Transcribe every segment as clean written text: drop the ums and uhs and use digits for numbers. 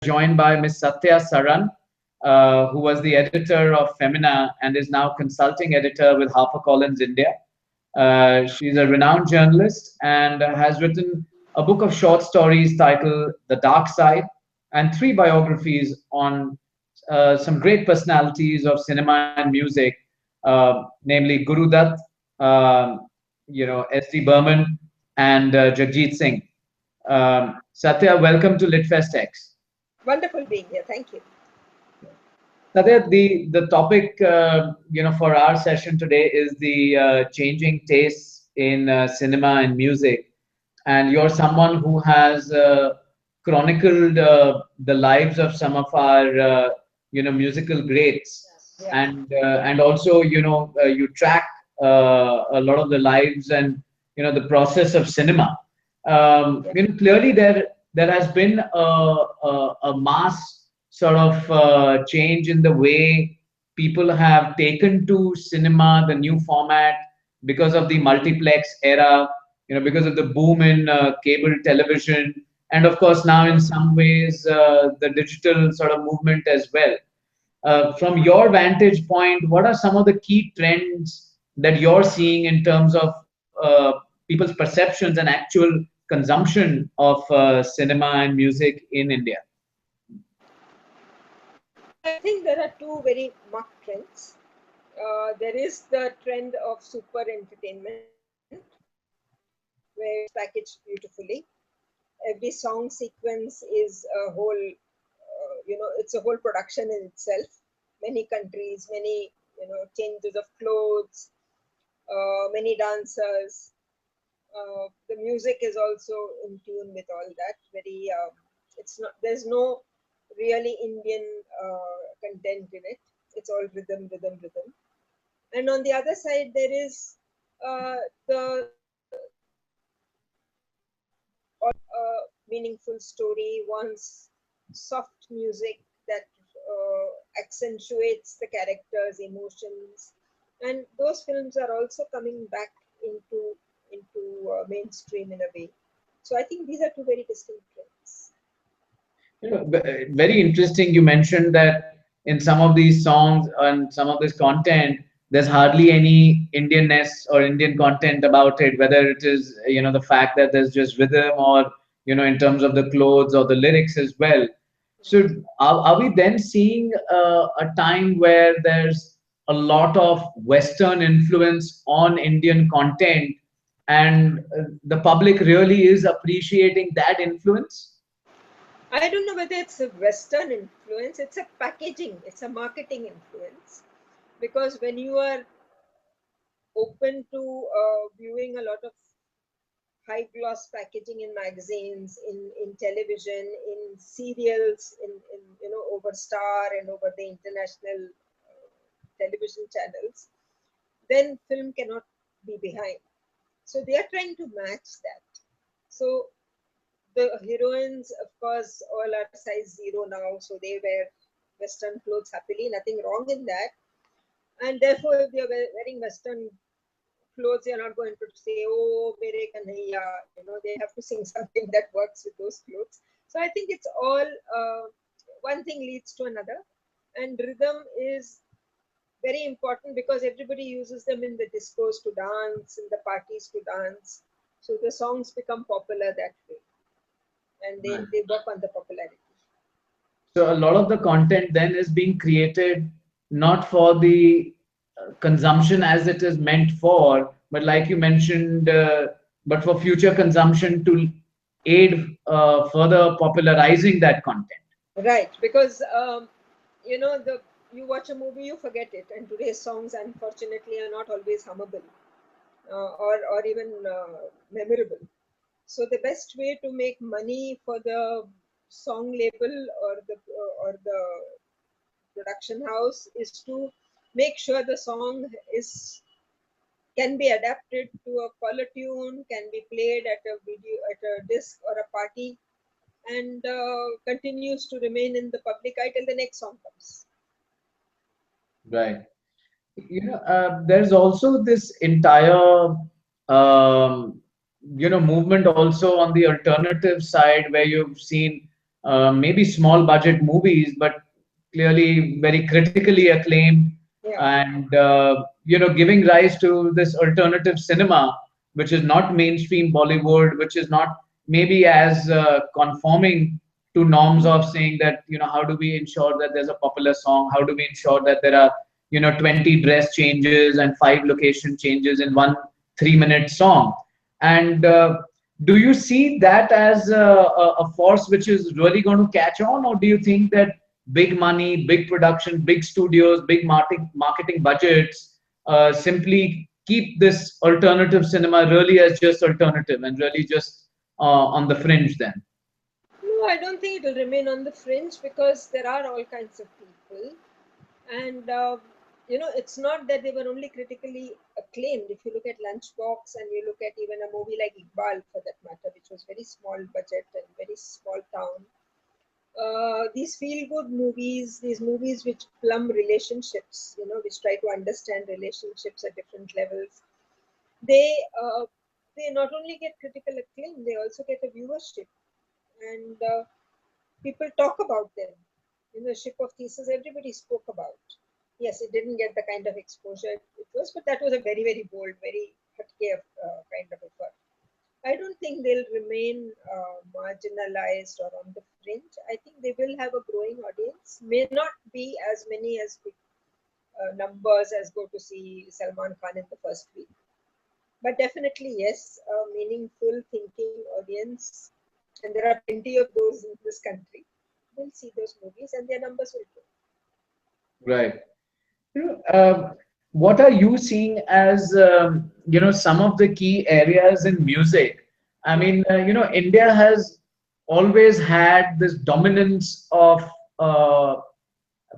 joined by Miss Sathya Saran, who was the editor of Femina and is now consulting editor with HarperCollins India. She's a renowned journalist and has written a book of short stories titled The Dark Side and three biographies on some great personalities of cinema and music, namely Guru Dutt, S.D. Burman, and Jagjit Singh. Satya, welcome to LitFestX. Wonderful being here. Thank you. Satya, the topic for our session today is the changing tastes in cinema and music, and you're someone who has chronicled the lives of some of our musical greats, Yeah. and also you track a lot of the lives and the process of cinema. Clearly there has been a mass sort of change in the way people have taken to cinema, the new format, because of the multiplex era, because of the boom in cable television, and of course now in some ways the digital sort of movement as well. From your vantage point, what are some of the key trends that you're seeing in terms of people's perceptions and actual consumption of cinema and music in India? I think there are two very marked trends. There is the trend of super entertainment, where packaged beautifully. Every song sequence is a whole, it's a whole production in itself. Many countries, many changes of clothes, many dancers. The music is also in tune with all that. Very, it's not. There's no really Indian content in it. It's all rhythm, rhythm, rhythm. And on the other side, there is the meaningful story, wants soft music that accentuates the characters' emotions, and those films are also coming back into mainstream in a way. So I think these are two very distinct trends. Very interesting. You mentioned that in some of these songs and some of this content, there's hardly any Indianness or Indian content about it, whether it is, the fact that there's just rhythm or, in terms of the clothes or the lyrics as well. So are we then seeing a time where there's a lot of Western influence on Indian content and the public really is appreciating that influence? I don't know whether it's a Western influence. It's a packaging. It's a marketing influence, because when you are open to viewing a lot of high gloss packaging in magazines, in television, in serials, in over Star and over the international television channels, then film cannot be behind. So they are trying to match that. So the heroines, of course, all are size zero now, so they wear Western clothes happily, nothing wrong in that. And therefore, if you're wearing Western clothes, you're not going to say, "Oh, mere kanhaiya," they have to sing something that works with those clothes. So I think it's all one thing leads to another, and rhythm is very important because everybody uses them in the discos to dance, in the parties to dance. So the songs become popular that way, and they work on the popularity. So a lot of the content then is being created not for the consumption as it is meant for, but like you mentioned, but for future consumption to aid further popularizing that content. Right, because the you watch a movie, you forget it, and today's songs, unfortunately, are not always hummable or even memorable. So the best way to make money for the song label or the production house is to make sure the song is can be adapted to a color tune, can be played at a video, at a disc or a party, and continues to remain in the public eye till the next song comes. Right. There's also this entire movement also on the alternative side where you've seen maybe small budget movies, but clearly very critically acclaimed, Yeah. and giving rise to this alternative cinema, which is not mainstream Bollywood, which is not maybe as conforming to norms of saying that, how do we ensure that there's a popular song, how do we ensure that there are 20 dress changes and 5 location changes in one 3-minute song. And do you see that as a force which is really going to catch on, or do you think that big money, big production, big studios, big marketing budgets simply keep this alternative cinema really as just alternative and really just on the fringe then? No, I don't think it will remain on the fringe because there are all kinds of people. And, it's not that they were only critically acclaimed. If you look at Lunchbox and you look at even a movie like Iqbal, for that matter, which was very small budget and very small town, these feel good movies, these movies which plumb relationships, which try to understand relationships at different levels, they they not only get critical acclaim, they also get a viewership, and people talk about them. Ship of Theseus, everybody spoke about. Yes, it didn't get the kind of exposure it was, but that was a very, very bold, very hatke kind of effort. I don't think they'll remain marginalized or on the fringe. I think they will have a growing audience. May not be as many as big numbers as go to see Salman Khan in the first week, but definitely yes, a meaningful thinking audience, and there are plenty of those in this country, will see those movies and their numbers will grow. Right. What are you seeing as some of the key areas in music? I Yeah, mean, India has always had this dominance of uh,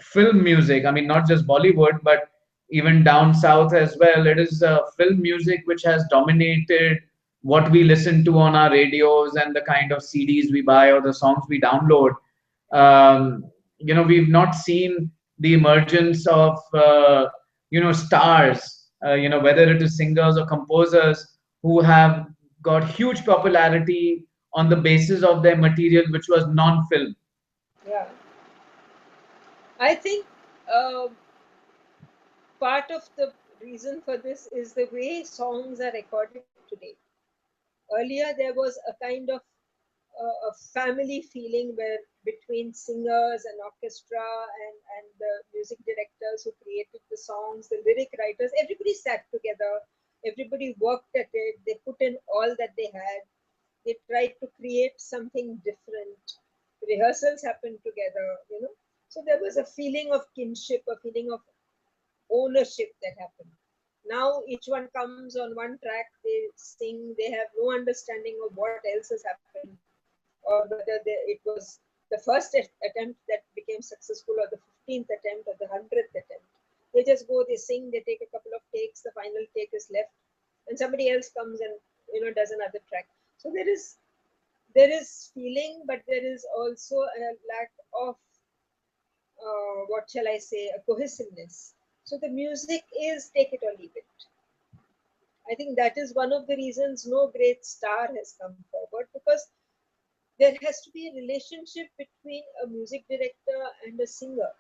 film music. I mean, not just Bollywood, but even down south as well. It is film music which has dominated what we listen to on our radios and the kind of CDs we buy or the songs we download. We've not seen the emergence of stars, whether it is singers or composers who have got huge popularity on the basis of their material which was non-film. yeah. I think uh, part of the reason for this is the way songs are recorded today. Earlier, there was a kind of a family feeling where between singers and orchestra and the music directors who created the songs, the lyric writers, everybody sat together, everybody worked at it, they put in all that they had, they tried to create something different. Rehearsals happened together. So there was a feeling of kinship, a feeling of ownership that happened. Now each one comes on one track, they sing, they have no understanding of what else has happened, or whether it was the first attempt that became successful, or the 15th attempt, or the 100th attempt. They just go, they sing, they take a couple of takes, the final take is left, and somebody else comes and does another track. So there is feeling, but there is also a lack of what shall I say, a cohesiveness. So the music is take it or leave it. I think that is one of the reasons no great star has come forward, because there has to be a relationship between a music director and a singer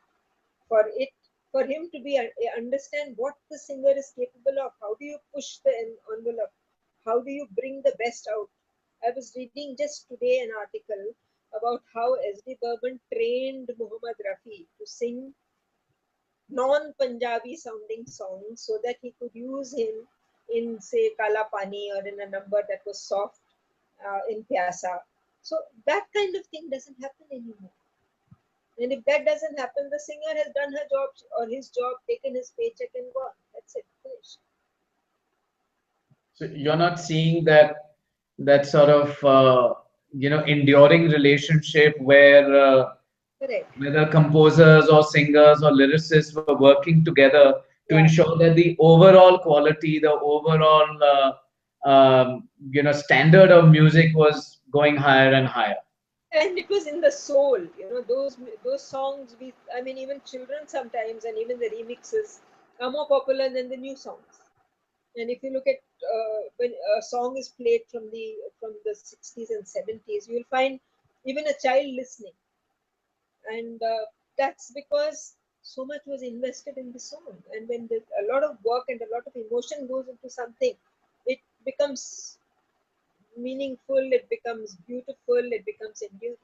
for it for him to be understand what the singer is capable of. How do you push the envelope? How do you bring the best out? I was reading just today an article about how SD Burman trained Muhammad Rafi to sing non-Punjabi sounding songs so that he could use him in, say, Kala Pani, or in a number that was soft in Pyasa. So that kind of thing doesn't happen anymore. And if that doesn't happen, the singer has done her job or his job, taken his paycheck and gone. That's it, finished. So you're not seeing that sort of enduring relationship where Correct. whether composers or singers or lyricists were working together to Yeah. ensure that the overall quality, the overall standard of music was going higher and higher. And it was in the soul, those songs. I mean, even children sometimes, and even the remixes are more popular than the new songs. And if you look at when a song is played from the 60s and 70s, you will find even a child listening. and that's because so much was invested in the song. And when a lot of work and a lot of emotion goes into something, it becomes meaningful, it becomes beautiful, it becomes enduring.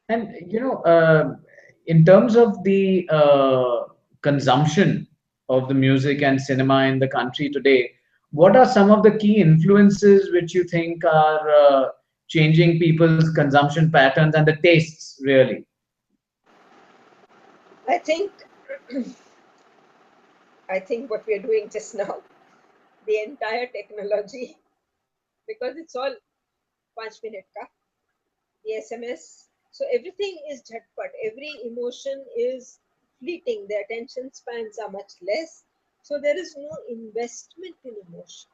And in terms of the consumption of the music and cinema in the country today, what are some of the key influences which you think are changing people's consumption patterns and the tastes really? I think I think what we are doing just now, the entire technology, because it's all 5 minute ka, the SMS. So everything is jhatpat. Every emotion is fleeting. The attention spans are much less. So there is no investment in emotion.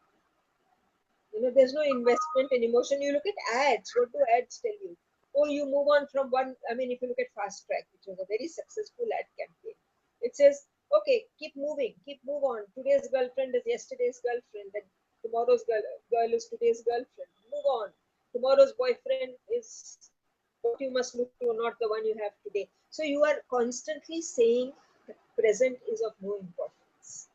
There's no investment in emotion. You look at ads. What do ads tell you? Oh, you move on from one. I mean, if you look at Fast Track, which was a very successful ad campaign, it says, okay, keep moving, keep move on. Today's girlfriend is yesterday's girlfriend, and tomorrow's girl is today's girlfriend. Move on. Tomorrow's boyfriend is what you must look to, not the one you have today. So you are constantly saying the present is of no importance.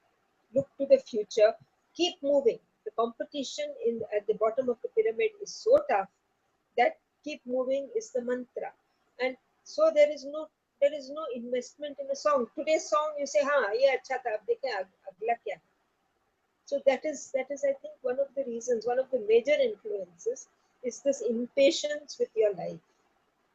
Look to the future, keep moving. The competition at the bottom of the pyramid is so tough that keep moving is the mantra. And so there is no investment in a song. Today's song you say, ha, yeah, acha tha, ab dekhe agla kya. So that is I think one of the reasons, one of the major influences is this impatience with your life.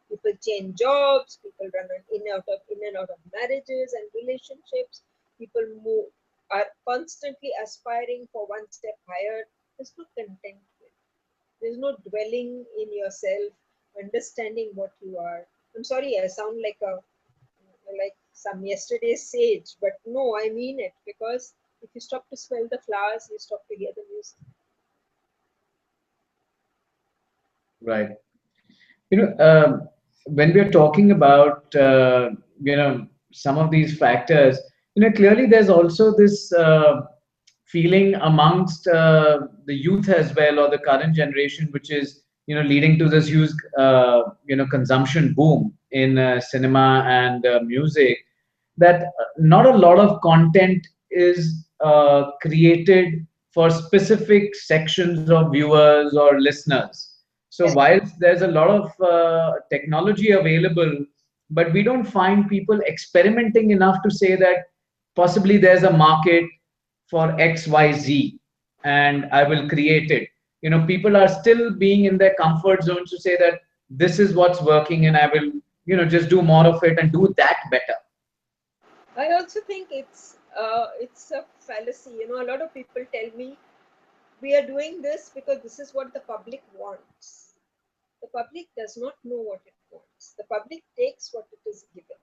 People change jobs, people run in and out of marriages and relationships. People are constantly aspiring for one step higher. There's no contentment. There's no dwelling in yourself, understanding what you are. I'm sorry, I sound like some yesterday's sage, but no, I mean it, because if you stop to smell the flowers, you stop to hear the music. Right. When we're talking about some of these factors, clearly there's also this feeling amongst the youth as well, or the current generation, which is leading to this huge consumption boom in cinema and music, that not a lot of content is created for specific sections of viewers or listeners. So Correct. whilst there's a lot of technology available, but we don't find people experimenting enough to say that possibly there's a market for XYZ and I will create it. People are still being in their comfort zones to say that this is what's working and I will, just do more of it and do that better. I also think it's a fallacy. A lot of people tell me we are doing this because this is what the public wants. The public does not know what it wants. The public takes what it is given,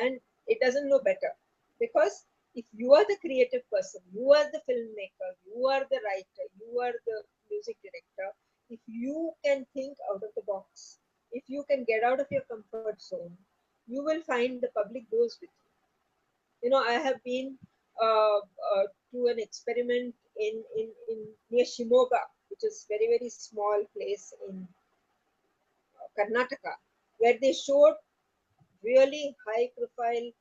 and it doesn't know better. Because if you are the creative person, you are the filmmaker, you are the writer, you are the music director, if you can think out of the box, if you can get out of your comfort zone, you will find the public goes with you. I have been to an experiment in near Shimoga, which is very small place in Karnataka, where they showed really high profile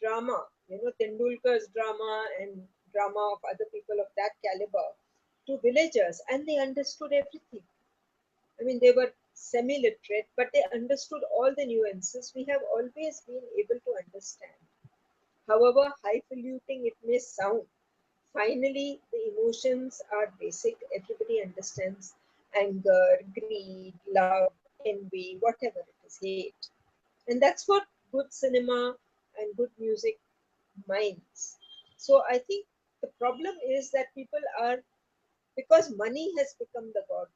drama, Tendulkar's drama and drama of other people of that caliber, to villagers, and they understood everything. I mean, they were semi literate, but they understood all the nuances we have always been able to understand. However highfalutin it may sound, finally the emotions are basic. Everybody understands anger, greed, love, envy, whatever it is, hate. And that's what good cinema and good music mines. So I think the problem is that people are, because money has become the god,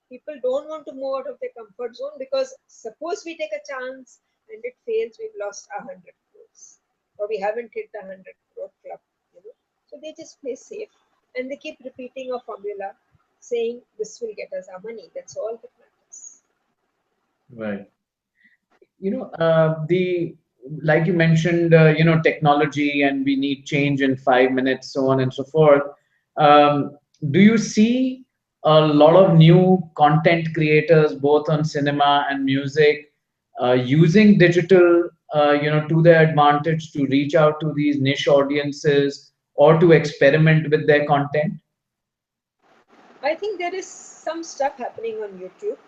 people don't want to move out of their comfort zone, because suppose we take a chance and it fails, we've lost 100 crores, or we haven't hit the 100 crore club. So they just play safe, and they keep repeating a formula, saying this will get us our money. That's all that matters. Right. The like you mentioned, technology, and we need change in 5 minutes, so on and so forth. Do you see a lot of new content creators, both on cinema and music, using digital, to their advantage to reach out to these niche audiences or to experiment with their content? I think there is some stuff happening on YouTube,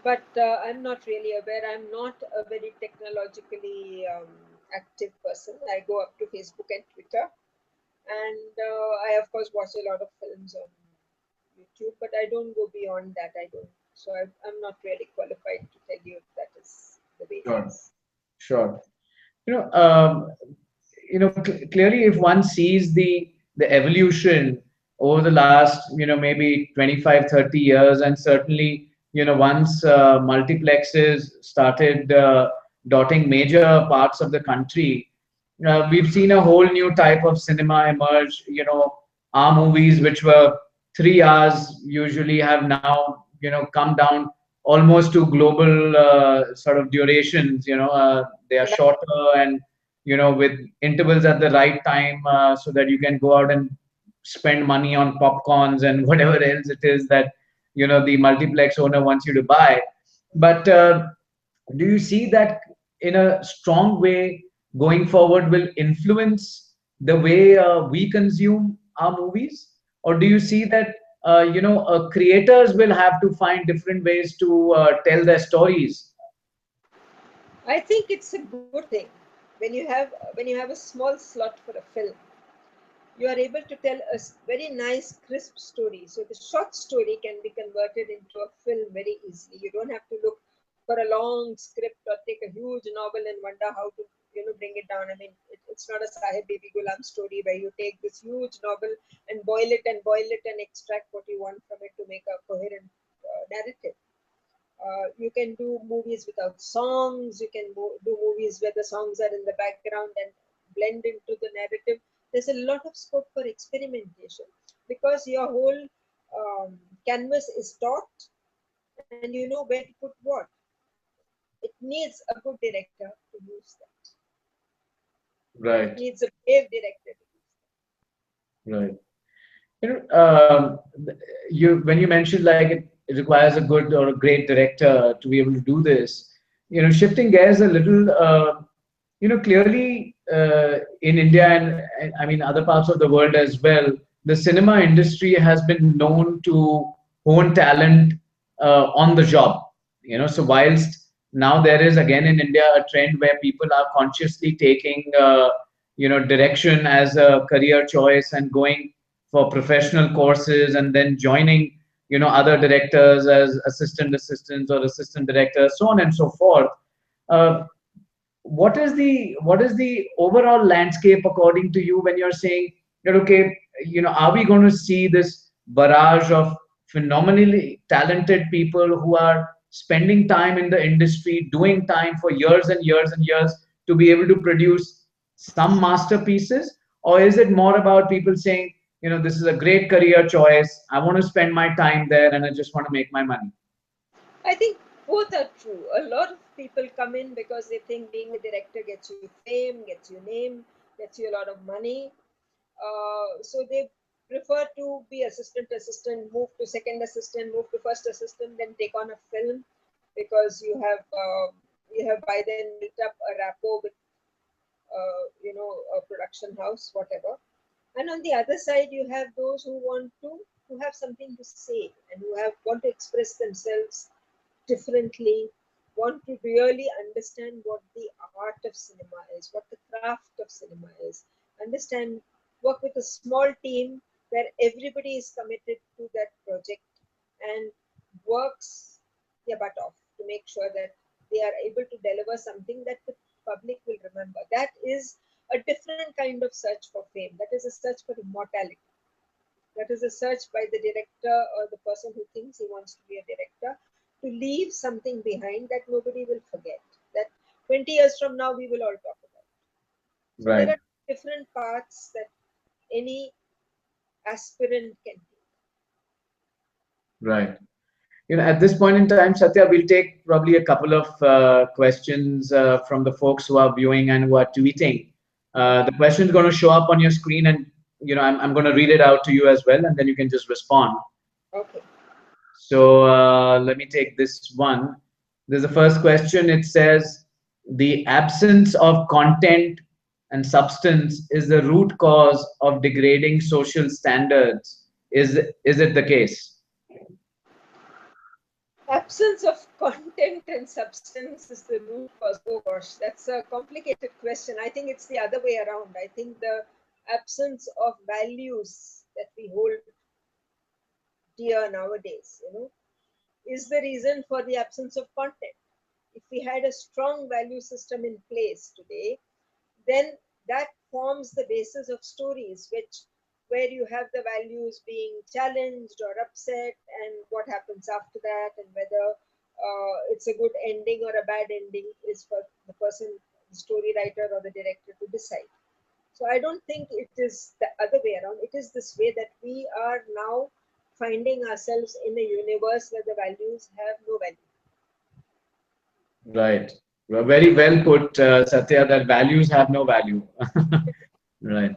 but I'm not really aware. I'm not a very technologically active person. I go up to Facebook and Twitter, and I of course watch a lot of films on YouTube, but I don't go beyond that. I don't. So I'm not really qualified to tell you if that is the way it Sure. is. Sure. You know, um, clearly, if one sees the evolution over the last, maybe 25, 30 years, and certainly, once multiplexes started dotting major parts of the country, we've seen a whole new type of cinema emerge. Our movies, which were 3 hours, usually have now, come down almost to global sort of durations. They are Right. shorter and, with intervals at the right time, so that you can go out and spend money on popcorns and whatever else it is that, the multiplex owner wants you to buy. But do you see that in a strong way going forward will influence the way we consume our movies? Or do you see that creators will have to find different ways to tell their stories? I think it's a good thing when you have a small slot for a film. You are able to tell a very nice, crisp story. So the short story can be converted into a film very easily. You don't have to look for a long script or take a huge novel and wonder how to, bring it down. I mean, it's not a Sahib Bibi Gulam story where you take this huge novel and boil it and extract what you want from it to make a coherent narrative. You can do movies without songs. You can do movies where the songs are in the background and blend into the narrative. There's a lot of scope for experimentation because your whole canvas is taut and you know where to put what. It needs a good director to use that. It Right, needs a brave director to use right. When you mentioned like it requires a good or a great director to be able to do this, shifting gears a little, clearly in India and I mean other parts of the world as well, the cinema industry has been known to hone talent on the job. So whilst now there is again in India a trend where people are consciously taking direction as a career choice and going for professional courses and then joining other directors as assistant assistants or assistant directors, so on and so forth. uh, what is the overall landscape according to you when you're saying that, okay, are we going to see this barrage of phenomenally talented people who are spending time in the industry, doing time for years and years and years to be able to produce some masterpieces? Or is it more about people saying, this is a great career choice, I want to spend my time there and I just want to make my money? that. I think both are true. A lot of people come in because they think being a director gets you fame, gets you name, gets you a lot of money. So they prefer to be assistant, move to second assistant, move to first assistant, then take on a film because you have by then built up a rapport with a production house, whatever. And on the other side, you have those who have something to say and who have want to express themselves differently, want to really understand what the art of cinema is, what the craft of cinema is, understand, work with a small team where everybody is committed to that project and works their butt off to make sure that they are able to deliver something that the public will remember. That is a different kind of search for fame. That is a search for immortality. That is a search by the director or the person who thinks he wants to be a director to leave something behind that nobody will forget. That 20 years from now we will all talk about. So there Right, are different paths that any aspirant can take. right. At this point in time, Satya, we'll take probably a couple of questions from the folks who are viewing and who are tweeting. The question is going to show up on your screen, and I'm going to read it out to you as well, and then you can just respond. Okay. So let me take this one. There's the first question. It says the absence of content and substance is the root cause of degrading social standards. Is it the case? Absence of content and substance is the root cause. Oh gosh, that's a complicated question. I think it's the other way around. I think the absence of values that we hold dear nowadays, is the reason for the absence of content. If we had a strong value system in place today, then that forms the basis of stories, which where you have the values being challenged or upset, and what happens after that, and whether it's a good ending or a bad ending is for the person, the story writer or the director to decide. So I don't think it is the other way around. It is this way that we are now finding ourselves in a universe where the values have no value. Right. Well, very well put, Satya, that values have no value. Right.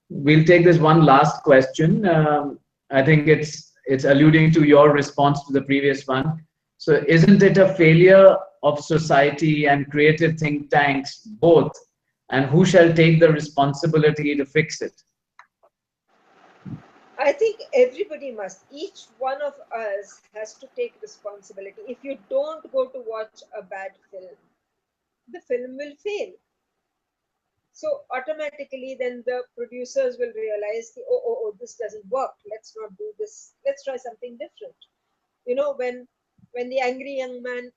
We'll take this one last question. I think it's alluding to your response to the previous one. So, isn't it a failure of society and creative think tanks both? And who shall take the responsibility to fix it? I think everybody must, each one of us has to take responsibility. If you don't go to watch a bad film, the film will fail. So automatically, then the producers will realize, oh, this doesn't work. Let's not do this. Let's try something different. When the angry young man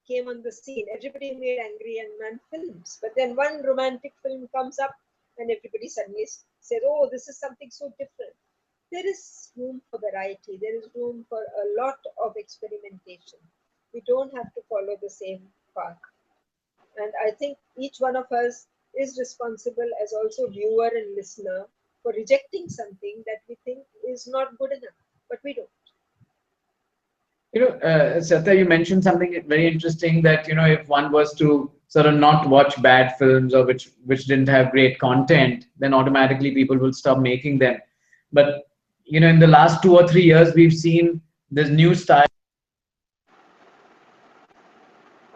came on the scene, everybody made angry young man films. But then one romantic film comes up, and everybody suddenly says, oh, this is something so different. There is room for variety. There is room for a lot of experimentation. We don't have to follow the same path. And I think each one of us is responsible as also viewer and listener for rejecting something that we think is not good enough, but we don't. Satya, you mentioned something very interesting that, if one was to sort of not watch bad films or which didn't have great content, then automatically people will stop making them. But, in the last 2 or 3 years, we've seen this new style.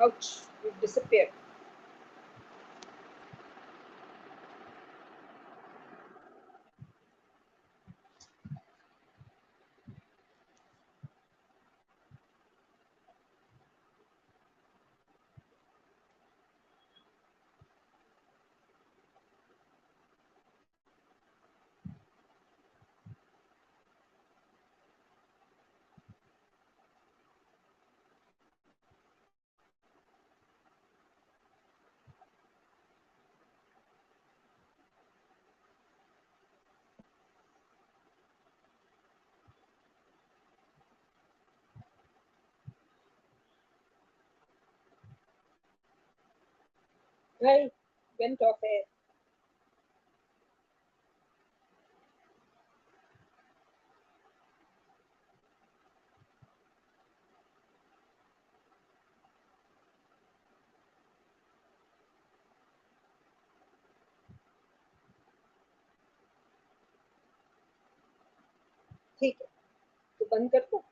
Ouch, we've disappeared. Right, went off air. ठीक है तो बंद कर दो